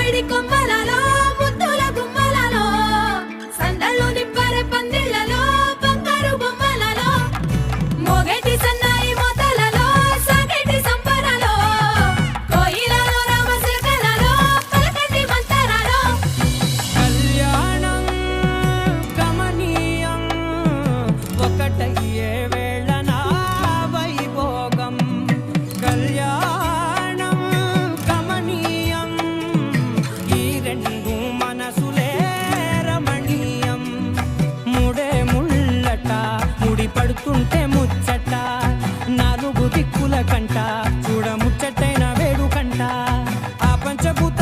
మామిడి కొమ్మలలో ముద్దుల గుమ్మలలో సందళ్ళు నింపరే పందిళ్లలో బంగారు బొమ్మలలో మోగేటి సన్నాయి మోతలలో సాగేటి సంబరాలో కోయిలలో రామశిల్కలలో పలకండి మంతరాలో కళ్యాణం గమనీయం ఒకటయ్యే వేళ నా వైభోగం కళ్యాణం గమనీయం ఈ రెండు మనసులే రమణీయం ముడే ముళ్ళట ముడి పడుతుంటే ముచ్చట నాలుగు దిక్కుల కంట చూడ ముచ్చటైన వేడుకంట ఆ పంచభూత